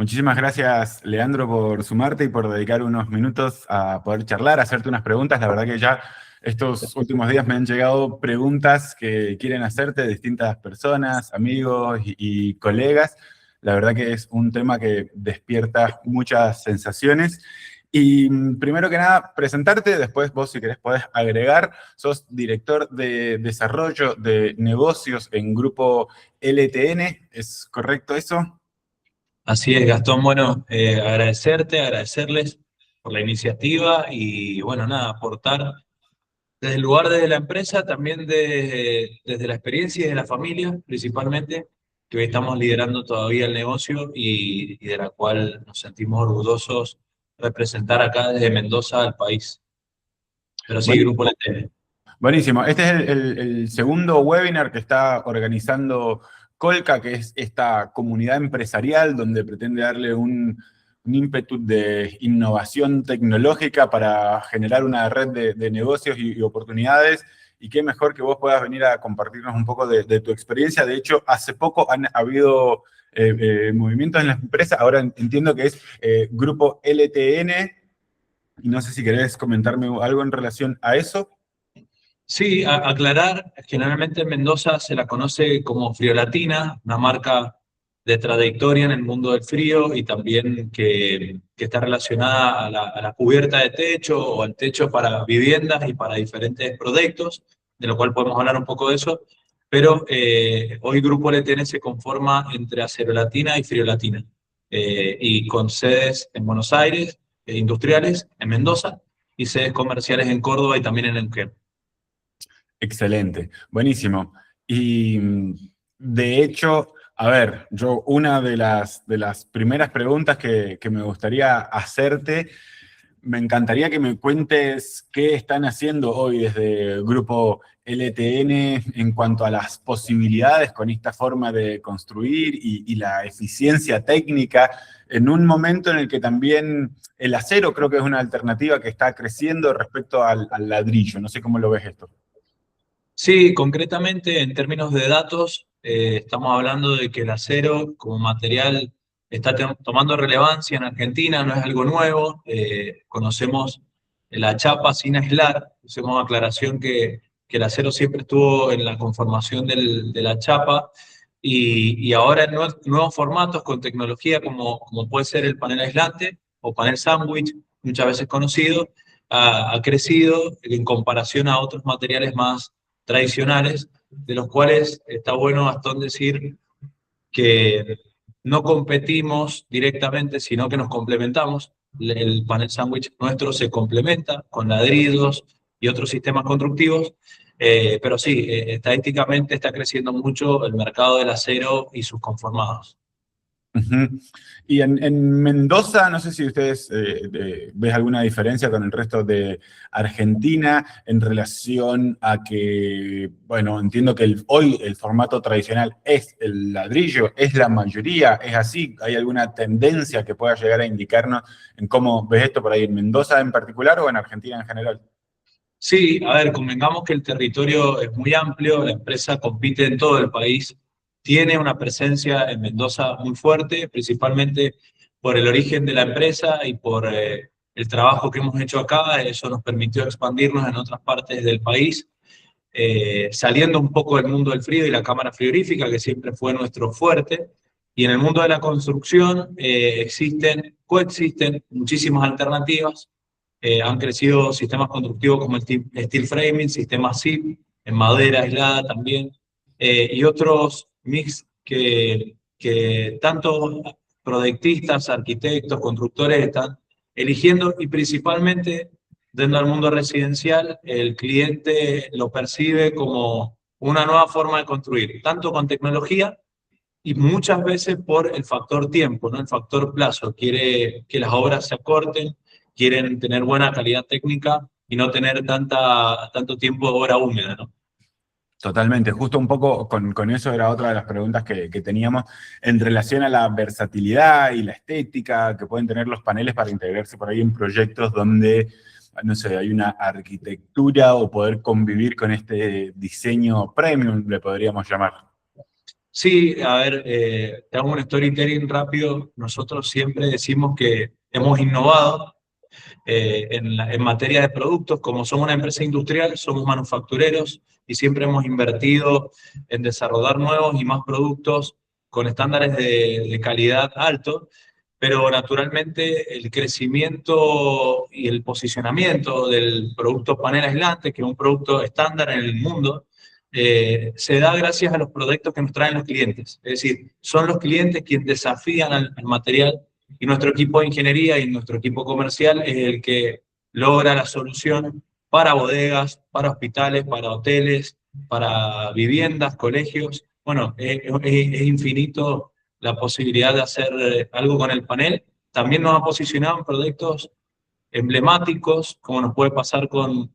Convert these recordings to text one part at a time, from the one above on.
Muchísimas gracias, Leandro, por sumarte y por dedicar unos minutos a poder charlar, a hacerte unas preguntas. La verdad que ya estos últimos días me han llegado preguntas que quieren hacerte distintas personas, amigos y colegas. La verdad que es un tema que despierta muchas sensaciones. Y primero que nada, presentarte, después vos si querés podés agregar. Sos director de desarrollo de negocios en Grupo LTN, ¿es correcto eso? Así es, Gastón. Bueno, agradecerles por la iniciativa y, bueno, nada, aportar desde el lugar desde la empresa, también desde la experiencia y de la familia, principalmente, que hoy estamos liderando todavía el negocio y de la cual nos sentimos orgullosos representar acá desde Mendoza al país. Pero sí, Grupo Buenísimo. LT. Buenísimo. Este es el segundo webinar que está organizando Colca, que es esta comunidad empresarial donde pretende darle un ímpetu de innovación tecnológica para generar una red de negocios y oportunidades. Y qué mejor que vos puedas venir a compartirnos un poco de tu experiencia. De hecho, hace poco han habido movimientos en la empresa. Ahora entiendo que es Grupo LTN. Y no sé si querés comentarme algo en relación a eso. Sí, aclarar, generalmente en Mendoza se la conoce como Friolatina, una marca de trayectoria en el mundo del frío y también que está relacionada a la cubierta de techo o al techo para viviendas y para diferentes proyectos, de lo cual podemos hablar un poco de eso, pero hoy Grupo LTN se conforma entre Acerolatina y Friolatina, y con sedes en Buenos Aires, industriales en Mendoza, y sedes comerciales en Córdoba y también en Neuquén. Excelente, buenísimo. Y de hecho, a ver, yo una de las primeras preguntas que me gustaría hacerte, me encantaría que me cuentes qué están haciendo hoy desde el Grupo LTN en cuanto a las posibilidades con esta forma de construir y la eficiencia técnica en un momento en el que también el acero creo que es una alternativa que está creciendo respecto al ladrillo. No sé cómo lo ves esto. Sí, concretamente en términos de datos, estamos hablando de que el acero como material está tomando relevancia en Argentina, no es algo nuevo. Conocemos la chapa sin aislar, hacemos aclaración que el acero siempre estuvo en la conformación de la chapa y ahora en nuevos formatos con tecnología como puede ser el panel aislante o panel sándwich, muchas veces conocido, ha crecido en comparación a otros materiales más tradicionales, de los cuales está bueno, Gastón, decir que no competimos directamente, sino que nos complementamos. El panel sándwich nuestro se complementa con ladridos y otros sistemas constructivos, pero sí, estadísticamente está creciendo mucho el mercado del acero y sus conformados. Ujú. Y en Mendoza, no sé si ustedes ves alguna diferencia con el resto de Argentina en relación a que, bueno, entiendo que hoy el formato tradicional es el ladrillo, es la mayoría, es así. ¿Hay alguna tendencia que pueda llegar a indicarnos en cómo ves esto por ahí en Mendoza en particular o en Argentina en general? Sí, a ver, convengamos que el territorio es muy amplio, la empresa compite en todo el país, tiene una presencia en Mendoza muy fuerte, principalmente por el origen de la empresa y por el trabajo que hemos hecho acá. Eso nos permitió expandirnos en otras partes del país, saliendo un poco del mundo del frío y la cámara frigorífica, que siempre fue nuestro fuerte. Y en el mundo de la construcción coexisten muchísimas alternativas. Han crecido sistemas constructivos como el steel framing, sistemas SIP, en madera aislada también, y otros mix que tanto proyectistas, arquitectos, constructores están eligiendo, y principalmente dentro del mundo residencial el cliente lo percibe como una nueva forma de construir, tanto con tecnología y muchas veces por el factor tiempo, ¿no? El factor plazo. Quiere que las obras se acorten, quieren tener buena calidad técnica y no tener tanto tiempo de obra húmeda, ¿no? Totalmente, justo un poco con eso era otra de las preguntas que teníamos en relación a la versatilidad y la estética que pueden tener los paneles para integrarse por ahí en proyectos donde, no sé, hay una arquitectura o poder convivir con este diseño premium, le podríamos llamar. Sí, a ver, te hago un storytelling rápido. Nosotros siempre decimos que hemos innovado en materia de productos. Como somos una empresa industrial, somos manufactureros y siempre hemos invertido en desarrollar nuevos y más productos con estándares de calidad altos, pero naturalmente el crecimiento y el posicionamiento del producto panel aislante, que es un producto estándar en el mundo, se da gracias a los proyectos que nos traen los clientes. Es decir, son los clientes quienes desafían al material y nuestro equipo de ingeniería y nuestro equipo comercial es el que logra la solución para bodegas, para hospitales, para hoteles, para viviendas, colegios. Bueno, es infinito la posibilidad de hacer algo con el panel. También nos ha posicionado en proyectos emblemáticos, como nos puede pasar con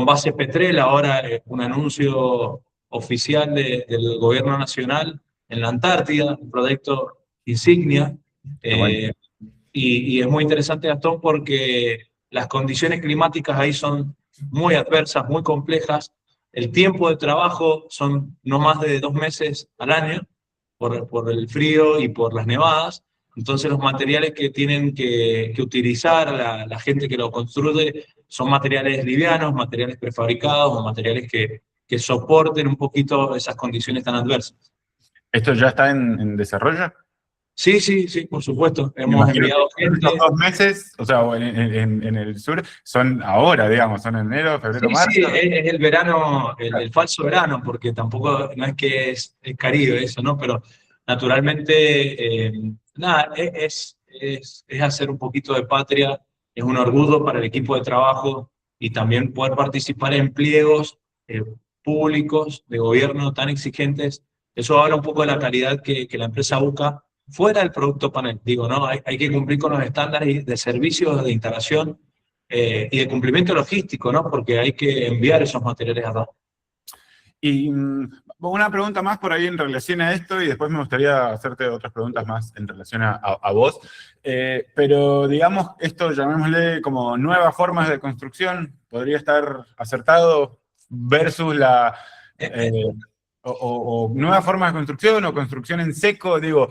Base Petrel, ahora un anuncio oficial del gobierno nacional en la Antártida, un proyecto insignia. Qué bueno. Y es muy interesante, Gastón, porque las condiciones climáticas ahí son muy adversas, muy complejas. El tiempo de trabajo son no más de 2 meses al año por el frío y por las nevadas. Entonces los materiales que tienen que utilizar la gente que lo construye son materiales livianos, materiales prefabricados o materiales que soporten un poquito esas condiciones tan adversas. ¿Esto ya está en desarrollo? Sí, sí, sí, por supuesto. Me Hemos imagino enviado que estos gente. 2 meses, o sea, en el sur, son ahora, digamos, son enero, febrero, Sí, sí, marzo. es el verano, el falso verano, porque tampoco, no es que es Caribe eso, ¿no? Pero naturalmente, nada, es hacer un poquito de patria, es un orgullo para el equipo de trabajo y también poder participar en pliegos eh, públicos de gobierno tan exigentes. Eso habla un poco de la calidad que la empresa busca fuera del producto panel. Digo, ¿no? Hay que cumplir con los estándares de servicios de instalación y de cumplimiento logístico, ¿no? Porque hay que enviar esos materiales allá. Y una pregunta más por ahí en relación a esto, y después me gustaría hacerte otras preguntas más en relación a vos. Pero digamos, esto llamémosle como nuevas formas de construcción, podría estar acertado versus Eh, eh, eh, o nuevas formas de construcción o construcción en seco. Digo,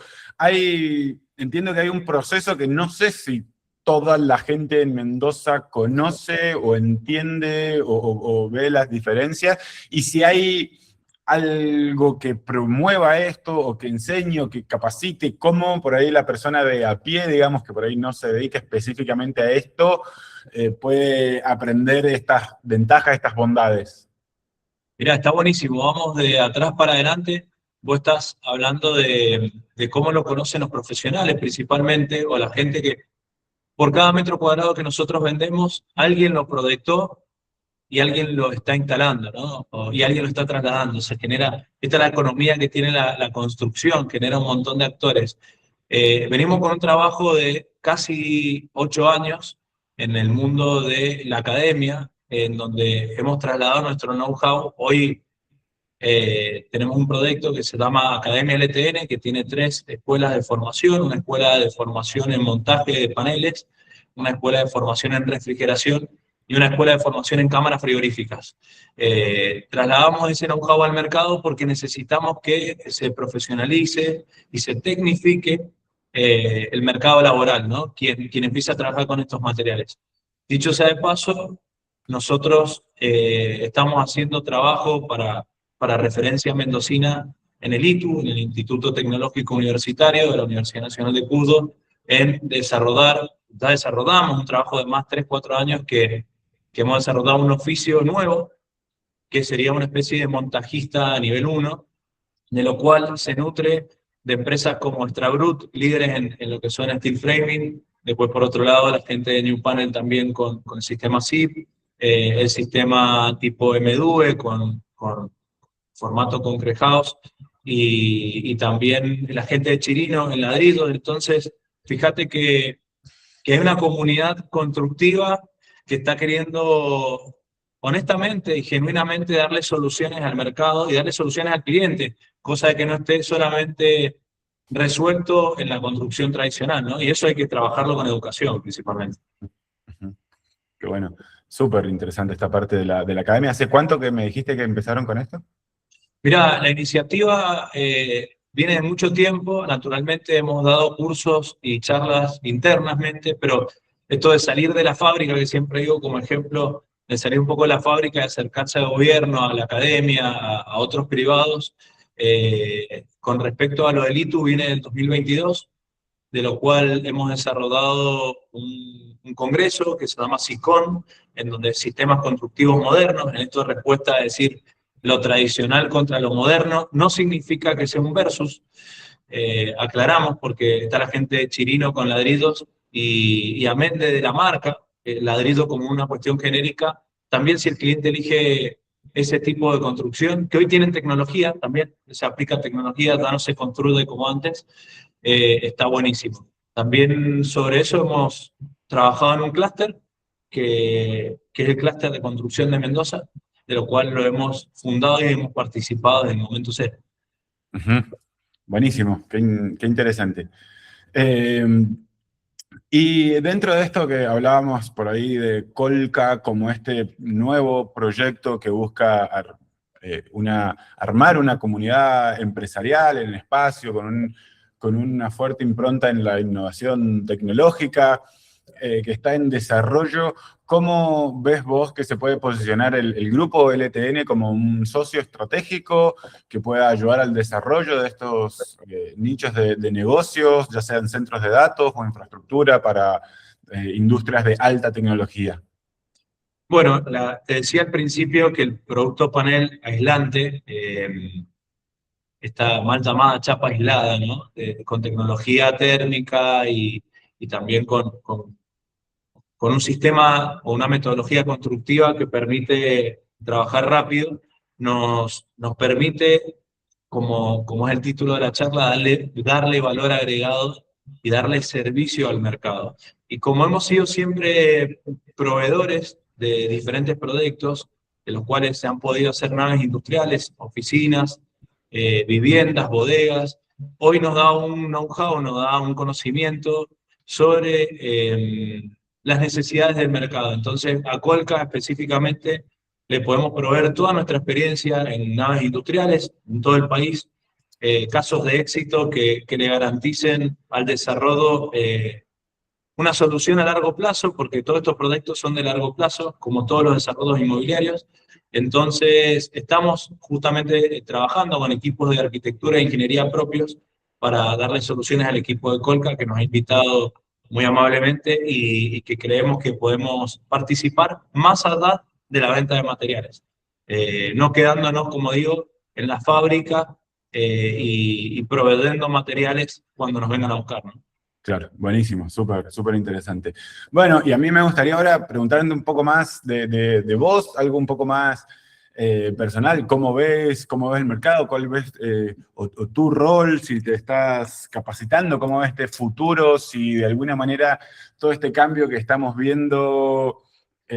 entiendo que hay un proceso que no sé si toda la gente en Mendoza conoce o entiende o ve las diferencias. Y si hay algo que promueva esto o que enseñe o que capacite, cómo por ahí la persona de a pie, digamos, que por ahí no se dedica específicamente a esto, puede aprender estas ventajas, estas bondades. Mirá, está buenísimo. Vamos de atrás para adelante. Vos estás hablando de cómo lo conocen los profesionales principalmente, o la gente que por cada metro cuadrado que nosotros vendemos, alguien lo proyectó y alguien lo está instalando, ¿no? Y alguien lo está trasladando. Se genera, esta es la economía que tiene la construcción, genera un montón de actores. Venimos con un trabajo de casi 8 años en el mundo de la academia, en donde hemos trasladado nuestro know-how. Hoy tenemos un proyecto que se llama Academia LTN, que tiene 3 escuelas de formación: una escuela de formación en montaje de paneles, una escuela de formación en refrigeración y una escuela de formación en cámaras frigoríficas. Trasladamos ese know-how al mercado porque necesitamos que se profesionalice y se tecnifique el mercado laboral, ¿no? Quien empieza a trabajar con estos materiales. Dicho sea de paso, nosotros estamos haciendo trabajo para referencia mendocina en el ITU, en el Instituto Tecnológico Universitario de la Universidad Nacional de Cuyo, en desarrollar, ya desarrollamos un trabajo de más 3, 4 años que hemos desarrollado un oficio nuevo, que sería una especie de montajista a nivel 1, de lo cual se nutre de empresas como Extrabrut, líderes en lo que son steel framing. Después, por otro lado, la gente de New Panel también con el sistema SIP, el sistema tipo MDUE con formato Concrete House, y también la gente de Chirino en ladrillo. Entonces, fíjate que es una comunidad constructiva que está queriendo honestamente y genuinamente darle soluciones al mercado y darle soluciones al cliente, cosa de que no esté solamente resuelto en la construcción tradicional, ¿no? Y eso hay que trabajarlo con educación principalmente. Ujú. Qué bueno, súper interesante esta parte de la academia. ¿Hace cuánto que me dijiste que empezaron con esto? Mira, la iniciativa viene de mucho tiempo. Naturalmente hemos dado cursos y charlas internamente, pero esto de salir de la fábrica, que siempre digo como ejemplo, de salir un poco de la fábrica, de acercarse al gobierno, a la academia, a otros privados, con respecto a lo del ITU, viene del 2022, de lo cual hemos desarrollado un congreso que se llama SICON, en donde sistemas constructivos modernos, en esto de respuesta a decir lo tradicional contra lo moderno, no significa que sea un versus, aclaramos, porque está la gente de Chirino con ladrillos y amén de la marca, ladrillo como una cuestión genérica, también si el cliente elige ese tipo de construcción, que hoy tienen tecnología también, se aplica tecnología, ya no se construye como antes, está buenísimo. También sobre eso hemos trabajado en un clúster, que es el clúster de construcción de Mendoza, de lo cual lo hemos fundado y hemos participado desde el momento cero. Ujú. Buenísimo, qué interesante. Eh, y dentro de esto que hablábamos por ahí de Colca como este nuevo proyecto que busca armar una comunidad empresarial en el espacio con una fuerte impronta en la innovación tecnológica, que está en desarrollo, ¿cómo ves vos que se puede posicionar el grupo LTN como un socio estratégico que pueda ayudar al desarrollo de estos nichos de negocios, ya sean centros de datos o infraestructura para industrias de alta tecnología? Bueno, te decía al principio que el producto panel aislante, esta mal llamada chapa aislada, ¿no? Con tecnología térmica y también con un sistema o una metodología constructiva que permite trabajar rápido, nos permite, como es el título de la charla, darle valor agregado y darle servicio al mercado. Y como hemos sido siempre proveedores de diferentes proyectos, de los cuales se han podido hacer naves industriales, oficinas, viviendas, bodegas, hoy nos da un know-how, nos da un conocimiento sobre las necesidades del mercado. Entonces, a Colca específicamente le podemos proveer toda nuestra experiencia en naves industriales en todo el país, casos de éxito que le garanticen al desarrollo una solución a largo plazo, porque todos estos proyectos son de largo plazo, como todos los desarrollos inmobiliarios. Entonces, estamos justamente trabajando con equipos de arquitectura e ingeniería propios para darle soluciones al equipo de Colca, que nos ha invitado muy amablemente y que creemos que podemos participar más allá de la venta de materiales. No quedándonos, como digo, en la fábrica y proveyendo materiales cuando nos vengan a buscar, ¿no? Claro, buenísimo, súper interesante. Bueno, y a mí me gustaría ahora preguntarte un poco más de vos, algo un poco más personal. ¿Cómo ves el mercado? ¿Cuál ves o tu rol? Si te estás capacitando, ¿cómo ves este futuro? Si de alguna manera todo este cambio que estamos viendo,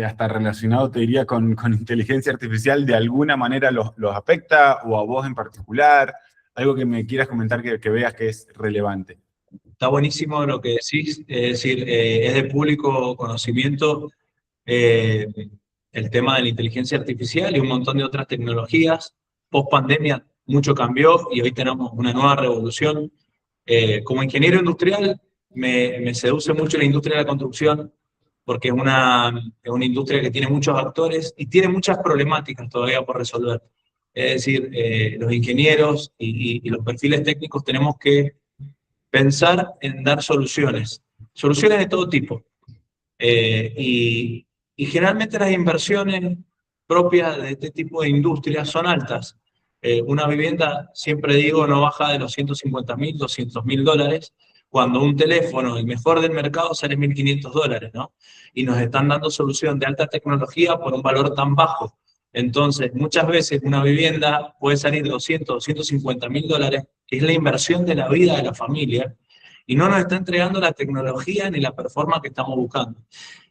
hasta relacionado, te diría, con inteligencia artificial, de alguna manera los afecta, o a vos en particular, algo que me quieras comentar que veas que es relevante. Está buenísimo lo que decís, es decir, es de público conocimiento eh, el tema de la inteligencia artificial y un montón de otras tecnologías. Post pandemia mucho cambió y hoy tenemos una nueva revolución. Como ingeniero industrial me seduce mucho la industria de la construcción porque es una industria que tiene muchos actores y tiene muchas problemáticas todavía por resolver. Es decir, los ingenieros y los perfiles técnicos tenemos que pensar en dar soluciones, soluciones de todo tipo. Y generalmente las inversiones propias de este tipo de industrias son altas. Una vivienda, siempre digo, no baja de los 150.000, 200.000 dólares, cuando un teléfono, el mejor del mercado, sale 1.500 dólares, ¿no? Y nos están dando solución de alta tecnología por un valor tan bajo. Entonces, muchas veces una vivienda puede salir 200, 250.000 dólares, que es la inversión de la vida de la familia, y no nos está entregando la tecnología ni la performance que estamos buscando.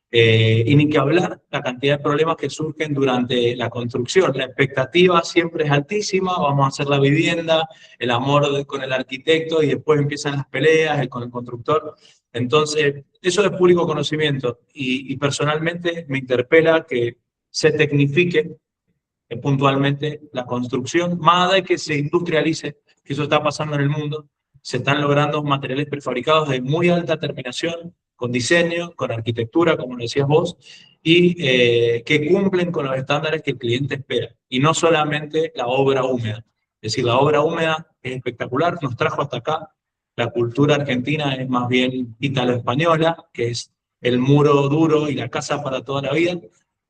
Y ni que hablar la cantidad de problemas que surgen durante la construcción. La expectativa siempre es altísima, vamos a hacer la vivienda, el amor con el arquitecto y después empiezan las peleas con el constructor. Entonces, eso es público conocimiento y personalmente me interpela que se tecnifique puntualmente la construcción, más allá de que se industrialice, que eso está pasando en el mundo. Se están logrando materiales prefabricados de muy alta terminación, con diseño, con arquitectura, como lo decías vos, y que cumplen con los estándares que el cliente espera. Y no solamente la obra húmeda. Es decir, la obra húmeda es espectacular, nos trajo hasta acá. La cultura argentina es más bien italo-española, que es el muro duro y la casa para toda la vida,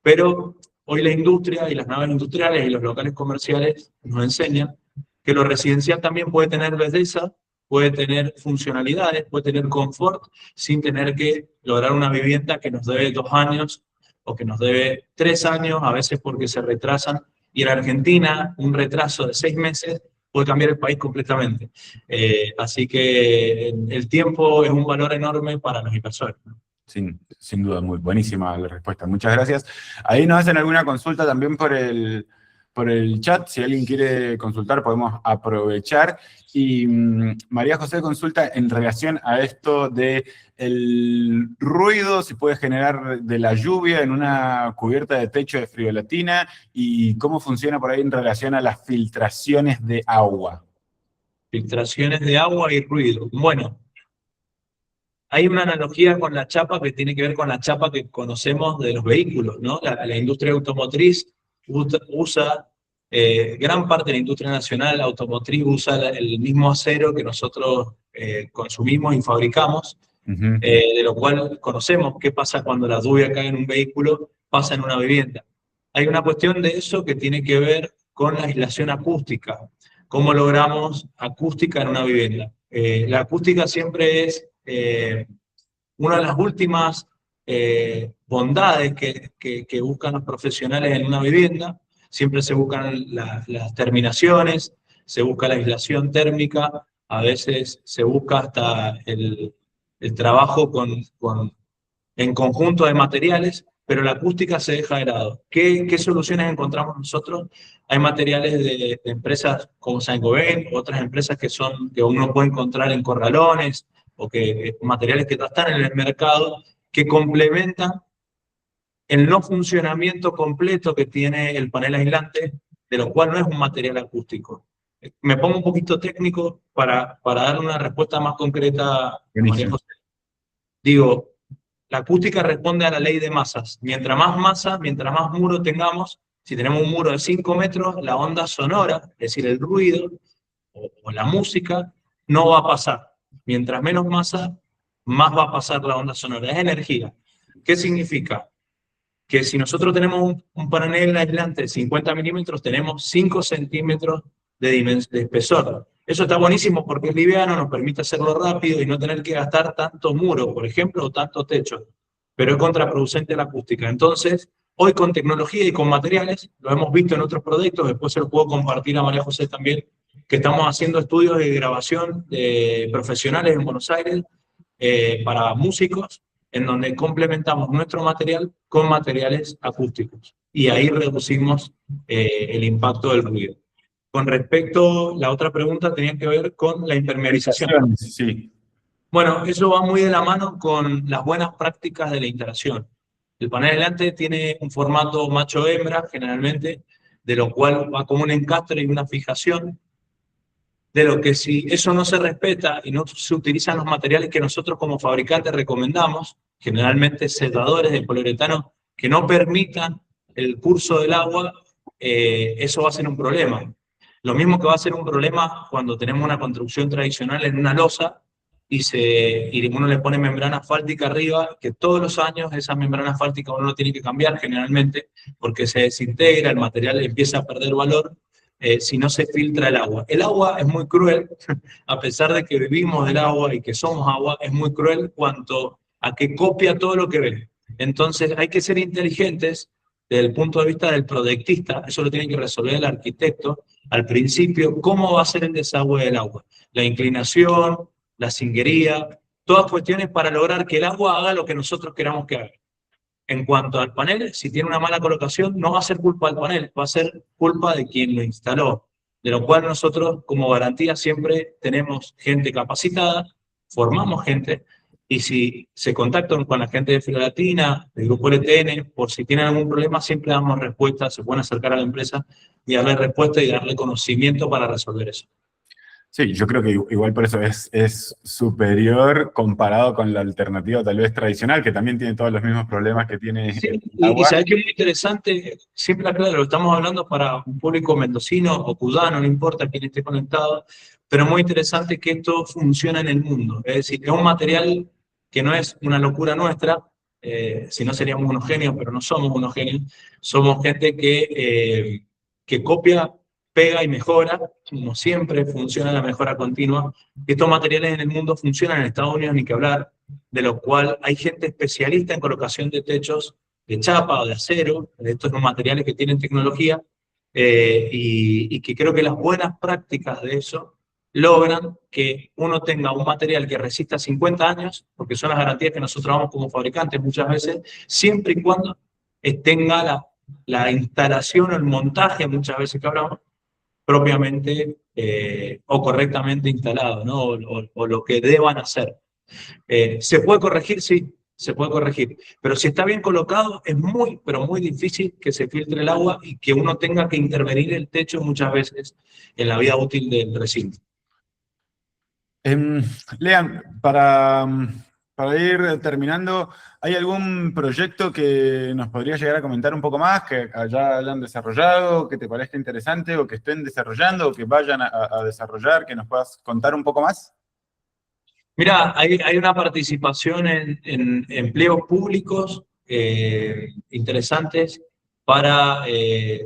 pero hoy la industria y las naves industriales y los locales comerciales nos enseñan que lo residencial también puede tener belleza, puede tener funcionalidades, puede tener confort, sin tener que lograr una vivienda que nos debe 2 años o que nos debe 3 años, a veces porque se retrasan. Y en Argentina, un retraso de 6 meses puede cambiar el país completamente. Así que el tiempo es un valor enorme para los inversores. Sin duda, muy buenísima la respuesta. Muchas gracias. Ahí nos hacen alguna consulta también por el chat. Si alguien quiere consultar, podemos aprovechar. Y María José consulta en relación a esto de el ruido, si puede generar de la lluvia en una cubierta de techo de friolatina, y cómo funciona por ahí en relación a las filtraciones de agua. Filtraciones de agua y ruido. Bueno, hay una analogía con la chapa que tiene que ver con la chapa que conocemos de los vehículos, ¿no? La industria automotriz usa, gran parte de la industria nacional automotriz usa el mismo acero que nosotros consumimos y fabricamos, de lo cual conocemos qué pasa cuando la lluvia cae en un vehículo, pasa en una vivienda. Hay una cuestión de eso que tiene que ver con la aislación acústica. ¿Cómo logramos acústica en una vivienda? La acústica siempre es una de las últimas bondades que buscan los profesionales en una vivienda. Siempre se buscan las terminaciones, se busca la aislación térmica, a veces se busca hasta el trabajo en conjunto de materiales, pero la acústica se deja de lado. ¿Qué soluciones encontramos nosotros? Hay materiales de empresas como Saint-Gobain, otras empresas que uno puede encontrar en corralones, o materiales que ya están en el mercado, que complementan el no funcionamiento completo que tiene el panel aislante, de lo cual no es un material acústico. Me pongo un poquito técnico para dar una respuesta más concreta, María José. Digo, la acústica responde a la ley de masas. Mientras más masa, mientras más muro tengamos, si tenemos un muro de 5 metros, la onda sonora, es decir, el ruido o la música, no va a pasar. Mientras menos masa, más va a pasar la onda sonora. Es energía. ¿Qué significa? Que si nosotros tenemos un panel aislante de 50 milímetros, tenemos 5 centímetros de espesor. Eso está buenísimo porque es liviano, nos permite hacerlo rápido y no tener que gastar tanto muro, por ejemplo, o tanto techo. Pero es contraproducente la acústica. Entonces, hoy con tecnología y con materiales, lo hemos visto en otros proyectos, después se lo puedo compartir a María José también, que estamos haciendo estudios de grabación de profesionales en Buenos Aires para músicos, en donde complementamos nuestro material con materiales acústicos. Y ahí reducimos el impacto del ruido. Con respecto, la otra pregunta tenía que ver con la impermeabilización. Sí. Bueno, eso va muy de la mano con las buenas prácticas de la instalación. El panel aislante tiene un formato macho-hembra, generalmente, de lo cual va como un encastre y una fijación, de lo que si eso no se respeta y no se utilizan los materiales que nosotros como fabricantes recomendamos, generalmente selladores de poliuretano que no permitan el curso del agua, eso va a ser un problema. Lo mismo que va a ser un problema cuando tenemos una construcción tradicional en una losa y uno le pone membrana asfáltica arriba, que todos los años esa membrana asfáltica uno lo tiene que cambiar generalmente porque se desintegra, el material empieza a perder valor. Si no se filtra el agua. El agua es muy cruel, a pesar de que vivimos del agua y que somos agua, es muy cruel cuanto a que copia todo lo que ve. Entonces hay que ser inteligentes desde el punto de vista del proyectista, eso lo tiene que resolver el arquitecto al principio, cómo va a ser el desagüe del agua. La inclinación, la singuería, todas cuestiones para lograr que el agua haga lo que nosotros queramos que haga. En cuanto al panel, si tiene una mala colocación, no va a ser culpa del panel, va a ser culpa de quien lo instaló. De lo cual nosotros, como garantía, siempre tenemos gente capacitada, formamos gente, y si se contactan con la gente de Friolatina, del grupo LTN, por si tienen algún problema, siempre damos respuesta, se pueden acercar a la empresa y darle respuesta y darle conocimiento para resolver eso. Sí, yo creo que igual por eso es superior comparado con la alternativa tal vez tradicional, que también tiene todos los mismos problemas que tiene Sí, el y agua. sabes que es muy interesante, siempre aclaro, lo estamos hablando para un público mendocino o cuyano, no importa quién esté conectado, pero muy interesante que esto funciona en el mundo. Es decir, es un material que no es una locura nuestra, si no seríamos unos genios, pero no somos unos genios, somos gente que copia, pega y mejora, como siempre funciona la mejora continua. Estos materiales en el mundo funcionan en Estados Unidos, ni que hablar, de lo cual hay gente especialista en colocación de techos de chapa o de acero, de estos materiales que tienen tecnología, y que creo que las buenas prácticas de eso logran que uno tenga un material que resista 50 años, porque son las garantías que nosotros damos como fabricantes muchas veces, siempre y cuando tenga la instalación o el montaje, muchas veces que hablamos, propiamente o correctamente instalado, ¿no? O lo que deban hacer. ¿Se puede corregir? Sí, se puede corregir. Pero si está bien colocado, es muy, pero muy difícil que se filtre el agua y que uno tenga que intervenir el techo muchas veces en la vida útil del recinto. Em, Lean, para ir terminando, ¿hay algún proyecto que nos podría llegar a comentar un poco más, que allá hayan desarrollado, que te parezca interesante, o que estén desarrollando, o que vayan a desarrollar, que nos puedas contar un poco más? Mira, hay una participación en empleos públicos interesantes para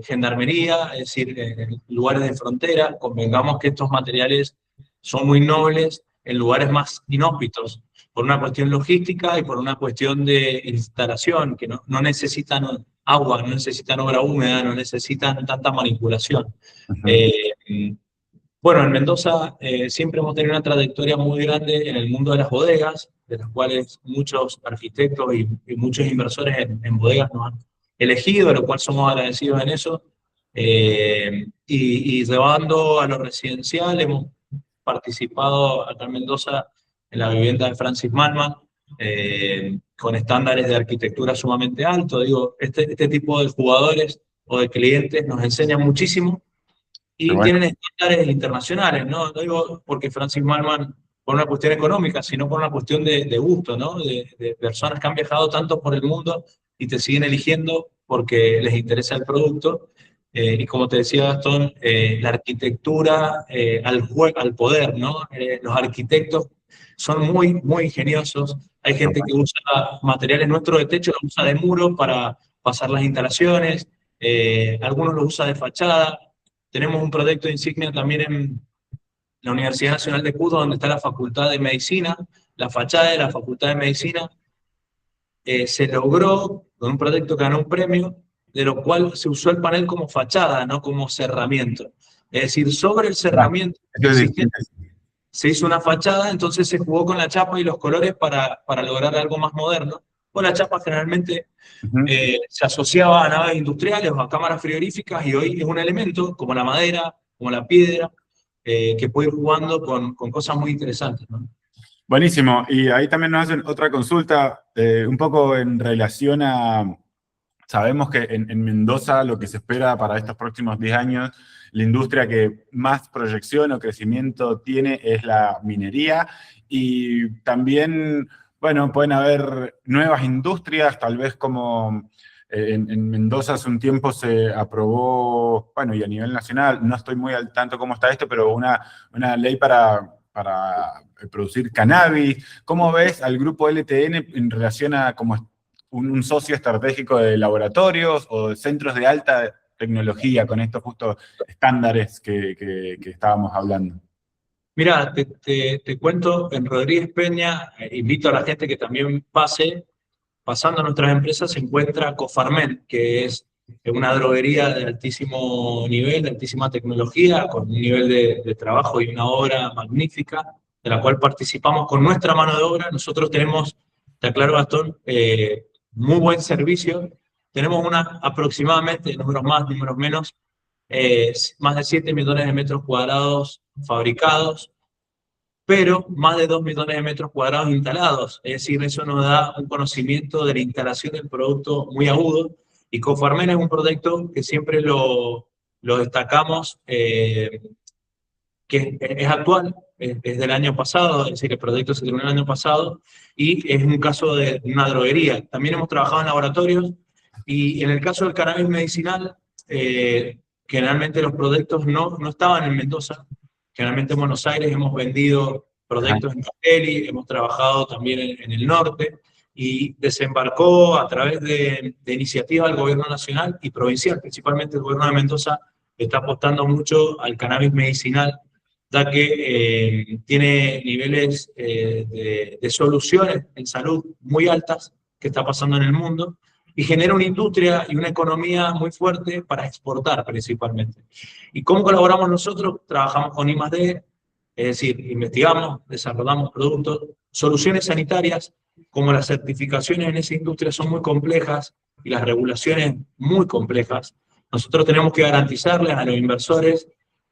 gendarmería, es decir, en lugares de frontera. Convengamos que estos materiales son muy nobles en lugares más inhóspitos, por una cuestión logística y por una cuestión de instalación, que no necesitan agua, no necesitan obra húmeda, no necesitan tanta manipulación. Ujú. Eh, bueno, en Mendoza siempre hemos tenido una trayectoria muy grande en el mundo de las bodegas, de las cuales muchos arquitectos y muchos inversores en bodegas nos han elegido, de lo cual somos agradecidos en eso. Y llevando a lo residencial, hemos participado acá en Mendoza en la vivienda de Francis Malman, con estándares de arquitectura sumamente altos. Digo, este tipo de jugadores o de clientes nos enseñan muchísimo Qué y bueno. tienen estándares internacionales, ¿no? No digo porque Francis Malman por una cuestión económica, sino por una cuestión de gusto, ¿no? De personas que han viajado tanto por el mundo y te siguen eligiendo porque les interesa el producto. Y como te decía Gastón, la arquitectura al poder, ¿no? Los arquitectos son muy, muy ingeniosos. Hay Qué gente bueno. que usa materiales nuestros de techo, los usa de muro para pasar las instalaciones, algunos los usa de fachada. Tenemos un proyecto insignia también en la Universidad Nacional de Cuyo, donde está la Facultad de Medicina. La fachada de la Facultad de Medicina se logró con un proyecto que ganó un premio, de lo cual se usó el panel como fachada, no como cerramiento. Es decir, sobre el Ah, cerramiento esto es existente distinto. se hizo una fachada, entonces se jugó con la chapa y los colores para lograr algo más moderno. Pues la chapa generalmente Ujú. se asociaba a naves industriales o a cámaras frigoríficas y hoy es un elemento como la madera, como la piedra, que puede ir jugando con cosas muy interesantes, ¿no? Buenísimo. Y ahí también nos hacen otra consulta, un poco en relación a, sabemos que en Mendoza lo que se espera para estos próximos 10 años, la industria que más proyección o crecimiento tiene es la minería y también, bueno, pueden haber nuevas industrias, tal vez como en Mendoza hace un tiempo se aprobó, bueno, y a nivel nacional, no estoy muy al tanto cómo está esto, pero una ley para producir cannabis. ¿Cómo ves al grupo LTN en relación a cómo un socio estratégico de laboratorios o de centros de alta tecnología con estos justo estándares que estábamos hablando? Mira, te cuento, en Rodríguez Peña, invito a la gente que también pasando a nuestras empresas se encuentra Cofarmen, que es una droguería de altísimo nivel, de altísima tecnología, con un nivel de trabajo y una obra magnífica, de la cual participamos con nuestra mano de obra. Nosotros tenemos, te aclaro Gastón, muy buen servicio. Tenemos aproximadamente, números más, números menos, más de 7 millones de metros cuadrados fabricados, pero más de 2 millones de metros cuadrados instalados. Es decir, eso nos da un conocimiento de la instalación del producto muy agudo. Y Cofarmen es un proyecto que siempre lo destacamos, que es actual, es del año pasado, es decir, el proyecto se terminó el año pasado, y es un caso de una droguería. También hemos trabajado en laboratorios, y en el caso del cannabis medicinal, generalmente los proyectos no estaban en Mendoza. Generalmente en Buenos Aires hemos vendido Ajá. proyectos en Capelli, hemos trabajado también en el norte, y desembarcó a través de iniciativas del gobierno nacional y provincial, principalmente el gobierno de Mendoza está apostando mucho al cannabis medicinal, ya que tiene niveles de soluciones en salud muy altas que está pasando en el mundo, y genera una industria y una economía muy fuerte para exportar principalmente. ¿Y cómo colaboramos nosotros? Trabajamos con I+D, es decir, investigamos, desarrollamos productos, soluciones sanitarias, como las certificaciones en esa industria son muy complejas y las regulaciones muy complejas. Nosotros tenemos que garantizarles a los inversores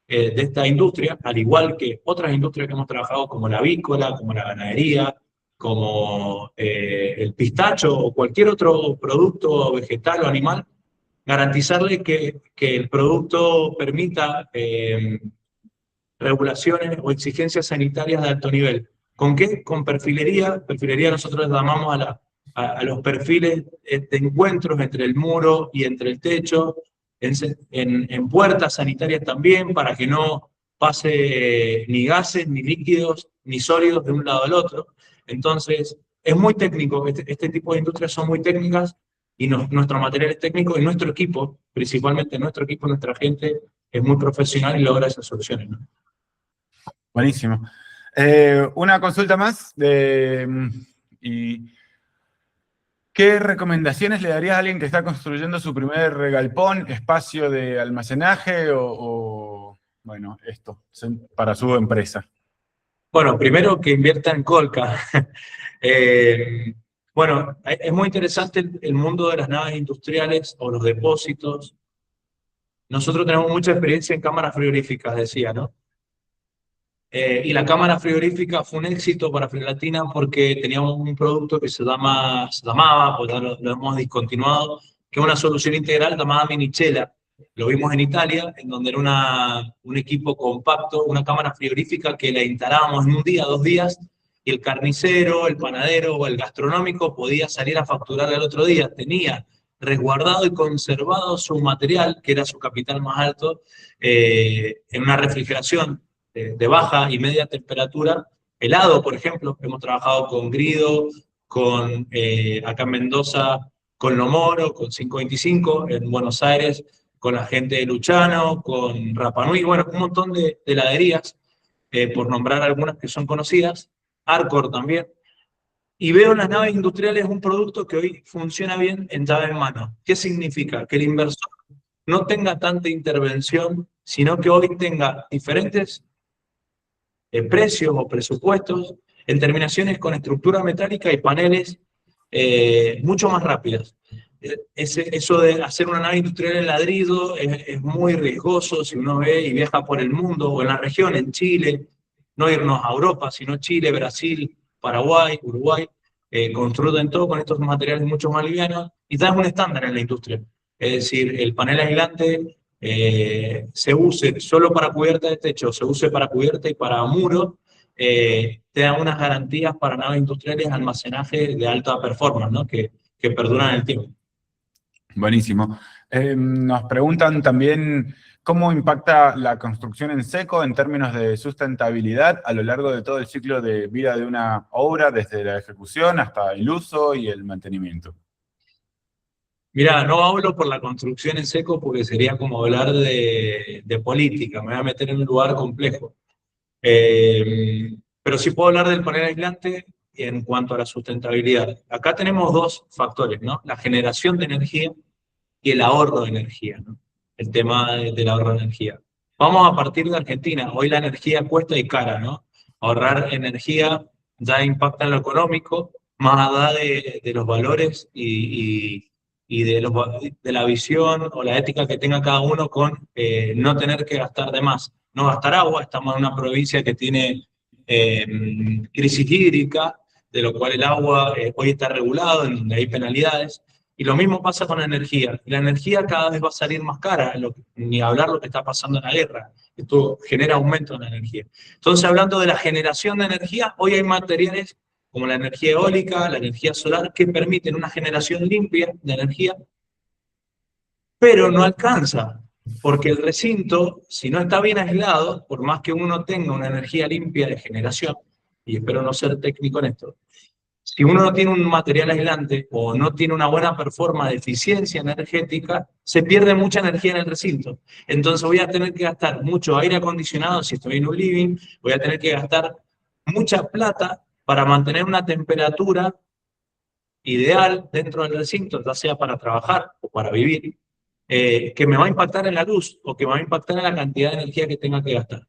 de esta industria, al igual que otras industrias que hemos trabajado, como la avícola, como la ganadería, como el pistacho o cualquier otro producto vegetal o animal, garantizarle que el producto permita regulaciones o exigencias sanitarias de alto nivel. ¿Con qué? Con perfilería. Perfilería nosotros le llamamos a los perfiles de encuentros entre el muro y entre el techo, en puertas sanitarias también, para que no pase ni gases, ni líquidos, ni sólidos de un lado al otro. Entonces, es muy técnico, este tipo de industrias son muy técnicas, y nuestro material es técnico, y nuestro equipo, principalmente nuestro equipo, nuestra gente, es muy profesional y logra esas soluciones, ¿no? Buenísimo. Una consulta más. ¿Y qué recomendaciones le darías a alguien que está construyendo su primer galpón, espacio de almacenaje bueno, esto, para su empresa? Bueno, primero que invierta en Colca. Bueno, es muy interesante el mundo de las naves industriales o los depósitos. Nosotros tenemos mucha experiencia en cámaras frigoríficas, decía, ¿no? Y la cámara frigorífica fue un éxito para Frilatina porque teníamos un producto que se llamaba, pues ya lo hemos discontinuado, que es una solución integral llamada Minichela. Lo vimos en Italia, en donde era un equipo compacto, una cámara frigorífica que la instalábamos en un día, 2 días, y el carnicero, el panadero o el gastronómico podía salir a facturar el otro día. Tenía resguardado y conservado su material, que era su capital más alto, en una refrigeración de baja y media temperatura, helado, por ejemplo. Hemos trabajado con Grido, con acá en Mendoza, con Lomoro, con 525, en Buenos Aires, con la gente de Luchano, con Rapa Nui, bueno, un montón de heladerías, por nombrar algunas que son conocidas, Arcor también. Y veo en las naves industriales un producto que hoy funciona bien en llave en mano. ¿Qué significa? Que el inversor no tenga tanta intervención, sino que hoy tenga diferentes precios o presupuestos en terminaciones con estructura metálica y paneles mucho más rápidas. Eso de hacer una nave industrial en ladrillo es muy riesgoso si uno ve y viaja por el mundo o en la región, en Chile, no irnos a Europa, sino Chile, Brasil, Paraguay, Uruguay, construyen todo con estos materiales mucho más livianos, y dan un estándar en la industria. Es decir, el panel aislante se use solo para cubierta de techo, se use para cubierta y para muro, te dan unas garantías para naves industriales de almacenaje de alta performance, ¿no? que perduran el tiempo. Buenísimo. Nos preguntan también cómo impacta la construcción en seco en términos de sustentabilidad a lo largo de todo el ciclo de vida de una obra, desde la ejecución hasta el uso y el mantenimiento. Mira, no hablo por la construcción en seco porque sería como hablar de política, me voy a meter en un lugar complejo. Pero sí puedo hablar del panel aislante en cuanto a la sustentabilidad. Acá tenemos dos factores, ¿no? La generación de energía y el ahorro de energía, ¿no? El tema del ahorro de energía. Vamos a partir de Argentina. Hoy la energía cuesta y cara, ¿no? Ahorrar energía ya impacta en lo económico, más allá de los valores y de la visión o la ética que tenga cada uno con no tener que gastar de más. No gastar agua, estamos en una provincia que tiene crisis hídrica, de lo cual el agua hoy está regulado, en donde hay penalidades, Y lo mismo pasa con la energía. La energía cada vez va a salir más cara, ni hablar lo que está pasando en la guerra. Esto genera aumento en la energía. Entonces, hablando de la generación de energía, hoy hay materiales como la energía eólica, la energía solar, que permiten una generación limpia de energía, pero no alcanza, porque el recinto, si no está bien aislado, por más que uno tenga una energía limpia de generación, y espero no ser técnico en esto, si uno no tiene un material aislante o no tiene una buena performance de eficiencia energética, se pierde mucha energía en el recinto. Entonces voy a tener que gastar mucho aire acondicionado si estoy en un living, voy a tener que gastar mucha plata para mantener una temperatura ideal dentro del recinto, ya sea para trabajar o para vivir, que me va a impactar en la luz o que me va a impactar en la cantidad de energía que tenga que gastar.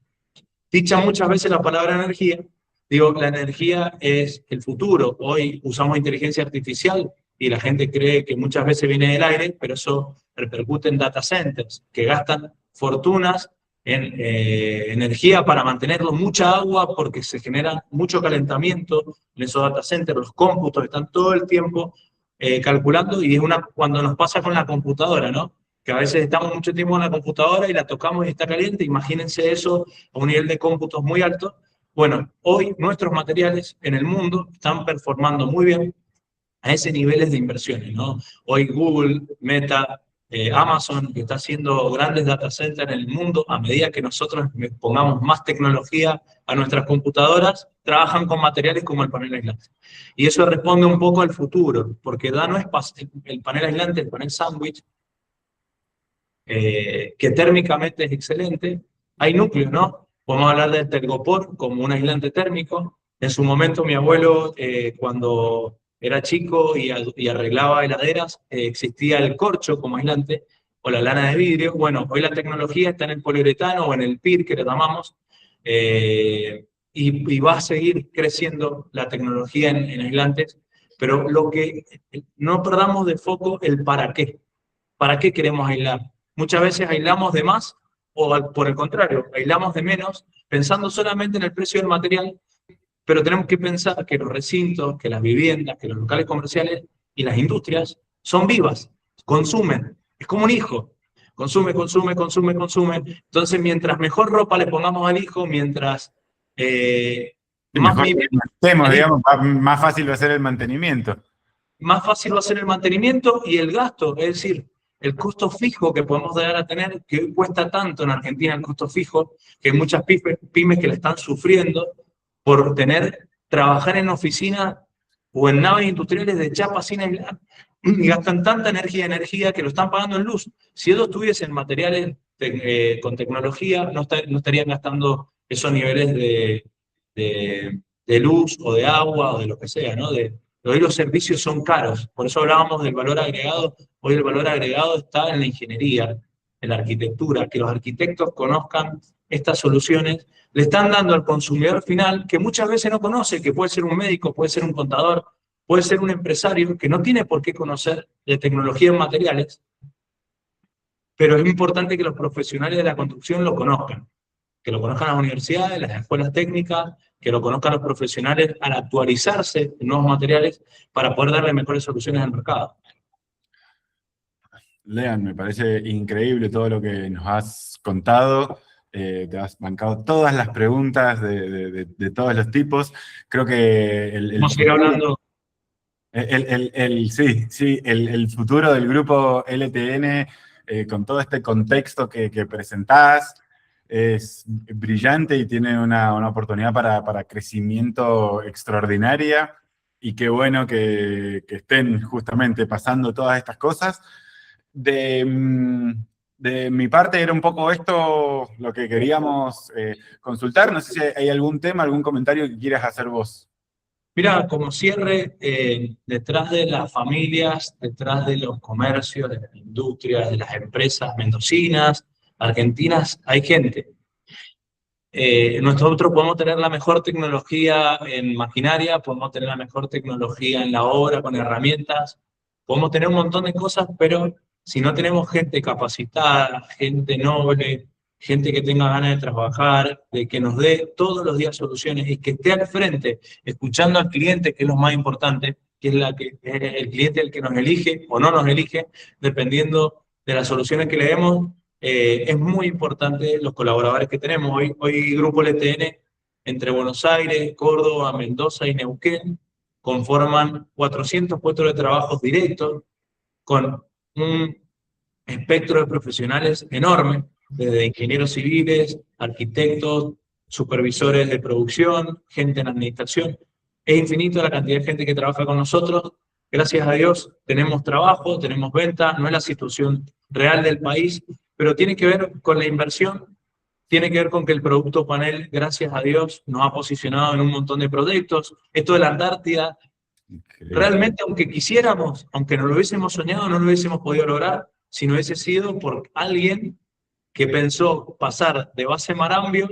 Dicha muchas veces la palabra energía, digo, la energía es el futuro. Hoy usamos inteligencia artificial y la gente cree que muchas veces viene del aire, pero eso repercute en data centers, que gastan fortunas en energía para mantenerlo, mucha agua porque se genera mucho calentamiento en esos data centers, los cómputos están todo el tiempo calculando y es cuando nos pasa con la computadora, ¿no? Que a veces estamos mucho tiempo en la computadora y la tocamos y está caliente, imagínense eso a un nivel de cómputos muy alto. Bueno, hoy nuestros materiales en el mundo están performando muy bien a ese niveles de inversiones, ¿no? Hoy Google, Meta, Amazon, que está haciendo grandes data centers en el mundo, a medida que nosotros pongamos más tecnología a nuestras computadoras, trabajan con materiales como el panel aislante. Y eso responde un poco al futuro, porque ya no es el panel aislante, el panel sándwich, que térmicamente es excelente. Hay núcleos, ¿no? Podemos hablar del telgopor como un aislante térmico. En su momento mi abuelo, cuando era chico y arreglaba heladeras, existía el corcho como aislante, o la lana de vidrio. Bueno, hoy la tecnología está en el poliuretano o en el PIR, que le llamamos, y va a seguir creciendo la tecnología en aislantes, pero no perdamos de foco el para qué. ¿Para qué queremos aislar? Muchas veces aislamos de más o por el contrario, aislamos de menos pensando solamente en el precio del material, pero tenemos que pensar que los recintos, que las viviendas, que los locales comerciales y las industrias son vivas, consumen, es como un hijo, consume, consume, consume, consume. Entonces, mientras mejor ropa le pongamos al hijo, mientras Y más mejor mimemos que estemos, al hijo, digamos, más fácil va a ser el mantenimiento. más fácil va a ser el mantenimiento y el gasto, es decir, el costo fijo que podemos llegar a tener, que cuesta tanto en Argentina el costo fijo, que hay muchas pymes que le están sufriendo por trabajar en oficina o en naves industriales de chapa sin aislar, y gastan tanta energía que lo están pagando en luz. Si ellos tuviesen materiales con tecnología, no estarían gastando esos niveles de luz o de agua o de lo que sea, ¿no? Hoy los servicios son caros, por eso hablábamos del valor agregado. Hoy el valor agregado está en la ingeniería, en la arquitectura, que los arquitectos conozcan estas soluciones, le están dando al consumidor final, que muchas veces no conoce, que puede ser un médico, puede ser un contador, puede ser un empresario, que no tiene por qué conocer de tecnología en materiales, pero es importante que los profesionales de la construcción lo conozcan, que lo conozcan las universidades, las escuelas técnicas, que lo conozcan los profesionales al actualizarse en nuevos materiales para poder darle mejores soluciones al mercado. Lean, me parece increíble todo lo que nos has contado. Te has bancado todas las preguntas de todos los tipos. Creo que Vamos a ir hablando. el futuro del grupo LTN, con todo este contexto que presentás, es brillante y tiene una oportunidad para crecimiento extraordinaria. Y qué bueno que estén justamente pasando todas estas cosas. De mi parte era un poco esto lo que queríamos consultar. No sé si hay algún tema, algún comentario que quieras hacer vos. Mira, como cierre, detrás de las familias, detrás de los comercios, de las industrias, de las empresas mendocinas, argentinas, hay gente. Nosotros podemos tener la mejor tecnología en maquinaria, podemos tener la mejor tecnología en la obra, con herramientas, podemos tener un montón de cosas, pero si no tenemos gente capacitada, gente noble, gente que tenga ganas de trabajar, de que nos dé todos los días soluciones y que esté al frente, escuchando al cliente, que es lo más importante, que es el cliente el que nos elige o no nos elige, dependiendo de las soluciones que le demos. Es muy importante los colaboradores que tenemos. Hoy Grupo LTN, entre Buenos Aires, Córdoba, Mendoza y Neuquén, conforman 400 puestos de trabajo directos con un espectro de profesionales enorme, desde ingenieros civiles, arquitectos, supervisores de producción, gente en administración. Es infinito la cantidad de gente que trabaja con nosotros. Gracias a Dios tenemos trabajo, tenemos venta, no es la situación real del país, pero tiene que ver con la inversión, tiene que ver con que el producto panel, gracias a Dios, nos ha posicionado en un montón de proyectos. Esto de la Antártida, realmente, aunque quisiéramos, aunque no lo hubiésemos soñado, no lo hubiésemos podido lograr si no hubiese sido por alguien que pensó pasar de base Marambio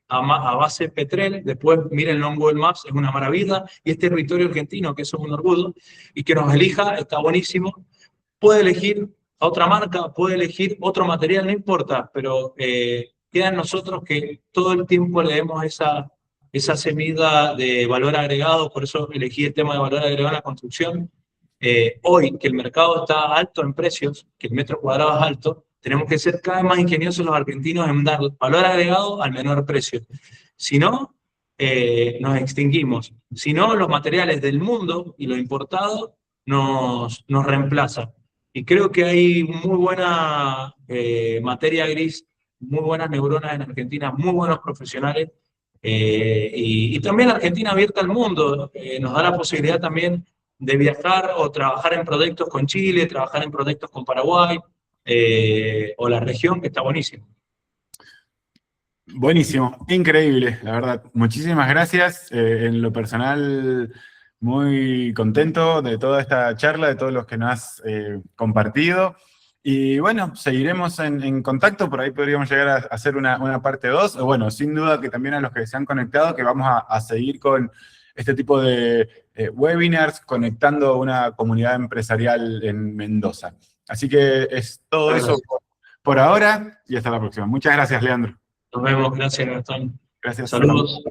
a base Petrel. Después mírenlo en Google Maps, es una maravilla, y es territorio argentino, que eso es un orgullo, y que nos elija, está buenísimo. Puede elegir a otra marca, puede elegir otro material, no importa, pero queda en nosotros que todo el tiempo le demos esa semilla de valor agregado. Por eso elegí el tema de valor agregado en la construcción. Hoy, que el mercado está alto en precios, que el metro cuadrado es alto, tenemos que ser cada vez más ingeniosos los argentinos en dar valor agregado al menor precio. Si no, nos extinguimos. Si no, los materiales del mundo y lo importado nos reemplazan. Y creo que hay muy buena materia gris, muy buenas neuronas en Argentina, muy buenos profesionales. Y también Argentina abierta al mundo, nos da la posibilidad también de viajar o trabajar en proyectos con Chile, trabajar en proyectos con Paraguay, o la región, que está buenísimo. Buenísimo, increíble, la verdad. Muchísimas gracias. En lo personal, muy contento de toda esta charla, de todos los que nos has compartido. Y bueno, seguiremos en contacto, por ahí podríamos llegar a hacer una parte 2. O bueno, sin duda que también a los que se han conectado, que vamos a seguir con este tipo de webinars, conectando una comunidad empresarial en Mendoza. Así que es todo eso por ahora y hasta la próxima. Muchas gracias, Leandro. Nos vemos, gracias Gastón. Gracias. Saludos.